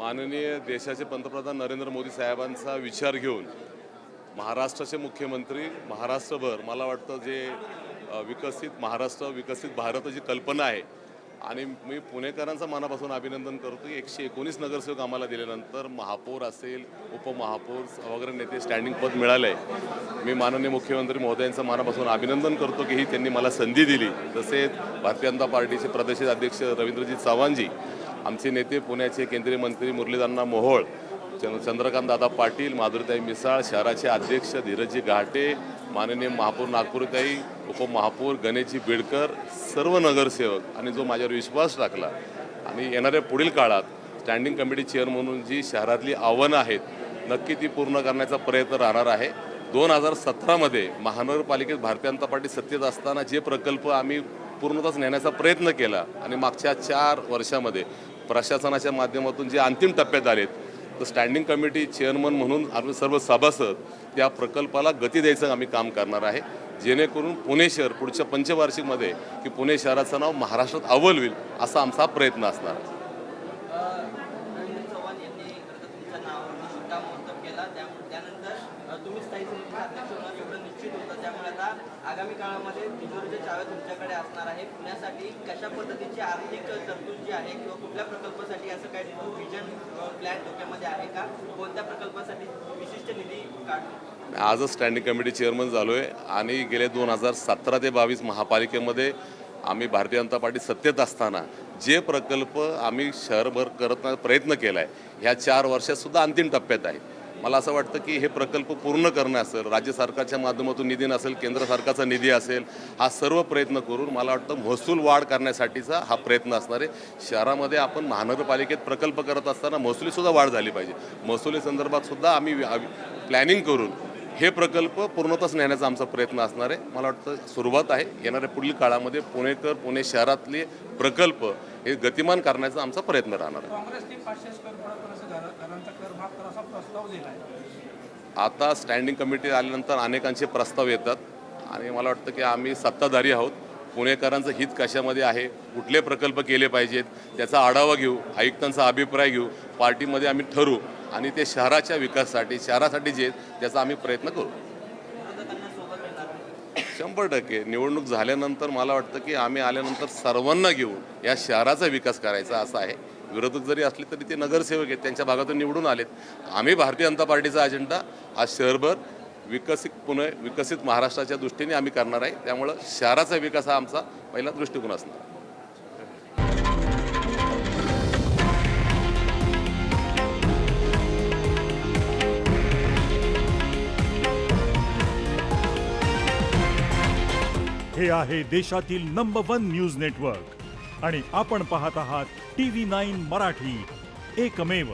माननीय देशाचे पंतप्रधान नरेंद्र मोदी साहेबांचा विचार घेऊन महाराष्ट्राचे मुख्यमंत्री महाराष्ट्रभर मला वाटतं जे विकसित महाराष्ट्र विकसित भारत जी कल्पना आहे आणि मी पुणेकरांचं मनापासून अभिनंदन करतो की 119 नगरसेवक आम्हाला दिल्यानंतर महापौर असेल उपमहापौर वगैरे नेते स्टँडिंग पद मिळालं आहे। मी माननीय मुख्यमंत्री महोदयांचं मनापासून अभिनंदन करतो की ही त्यांनी मला संधी दिली। तसेच भारतीय जनता पार्टीचे प्रदेश अध्यक्ष रवींद्रजी चव्हाणजी, आमचे नेते पुण्याचे केंद्रीय मंत्री मुरलीधर मोहोळ, चंद्रकांत दादा पाटील, माधुरीताई मिसाळ, शहराचे अध्यक्ष धीरजी घाटे, माननीय महापौर नागपूरताई, उपमहापौर गणेशजी बेडकर, सर्व नगरसेवक आणि जो माझ्यावर विश्वास टाकला आणि येणाऱ्या पुढील काळात स्टँडिंग कमिटी चेअरमन म्हणून जी शहरातली आव्हानं आहेत नक्की ती पूर्ण करण्याचा प्रयत्न राहणार आहे। 2017मध्ये महानगरपालिकेत भारतीय जनता पार्टी सत्तेत असताना जे प्रकल्प आम्ही पूर्णतः नेण्याचा प्रयत्न केला आणि मागच्या 4 वर्षामध्ये प्रशासनाच्या माध्यमातून जे अंतिम टप्प्यात आलेत तर स्टँडिंग कमिटी चेअरमन म्हणून आम्ही सर्व सभासद त्या प्रकल्पाला गती द्यायचं आम्ही काम करणार आहे, जेणेकरून पुणे शहर पुढच्या पंचवार्षिकमध्ये की पुणे शहराचं नाव महाराष्ट्रात अव्वल होईल असा आमचा प्रयत्न असणार आहे। आगामी काळामध्ये तिजोरीच्या चाव्या तुमच्याकडे असणार आहे। पुण्यासाठी कशा पद्धतीची आर्थिक तरतूद जी आहे किंवा कुठल्या प्रकल्पासाठी असं काही विजन प्लॅन डोक्यामध्ये आहे का? कोणत्या प्रकल्पासाठी विशिष्ट निधी काढतो? आजच स्टँडिंग कमिटी चेअरमन झालो आहे आणि गेले 2017 ते 22 महापालिकेमध्ये आम्ही भारतीय जनता पार्टी सत्तेत असताना जे प्रकल्प आम्ही शहरभर करण्याचा प्रयत्न केला आहे ह्या 4 वर्षातसुद्धा अंतिम टप्प्यात आहे। मला असं वाटतं की हे प्रकल्प पूर्ण करणं असेल, राज्य सरकारच्या माध्यमातून निधी नसेल, केंद्र सरकारचा निधी असेल, हा सर्व प्रयत्न करून मला वाटतं महसूल वाढ करण्यासाठीचा हा प्रयत्न असणार आहे। शहरामध्ये आपण महानगरपालिकेत प्रकल्प करत असताना महसुलीसुद्धा वाढ झाली पाहिजे। महसुली संदर्भातसुद्धा आम्ही प्लॅनिंग करून हे प्रकल्प पूर्णतः नेण्याचा आमचा प्रयत्न असणार आहे। मला वाटतं सुरुवात आहे, येणाऱ्या पुढील काळामध्ये पुणे शहरातले प्रकल्प हे गतिमान करण्याचा आमचा प्रयत्न राहणार आहे। आता स्टँडिंग कमिटी आल्यानंतर अनेकांचे प्रस्ताव येतात आणि मला वाटतं की आम्ही सत्ताधारी आहोत, पुणेकरांचं हित कशामध्ये आहे, कुठले प्रकल्प केले पाहिजेत त्याचा आढावा घेऊ, आयुक्तांचा अभिप्राय घेऊ, पार्टीमध्ये आम्ही ठरवू आणि ते शहराच्या विकासासाठी शहरासाठी जे त्याचा आम्ही प्रयत्न करू। 100% निवडणूक झाल्यानंतर मला वाटतं की आम्ही आल्यानंतर सर्वांना घेऊन या शहराचा विकास करायचा असा आहे। विरोधक जरी असले तरी ते नगरसेवक आहेत, त्यांच्या भागातून निवडून आलेत। आम्ही भारतीय जनता पार्टीचा अजेंडा आज शहरभर विकसित महाराष्ट्राच्या दृष्टीने आम्ही करणार आहे, त्यामुळं शहराचा विकास हा आमचा पहिला दृष्टिकोन असणार। हे आहे देशातील नंबर 1 न्यूज नेटवर्क आणि आपण पाहत आहात TV9 मराठी, एकमेव।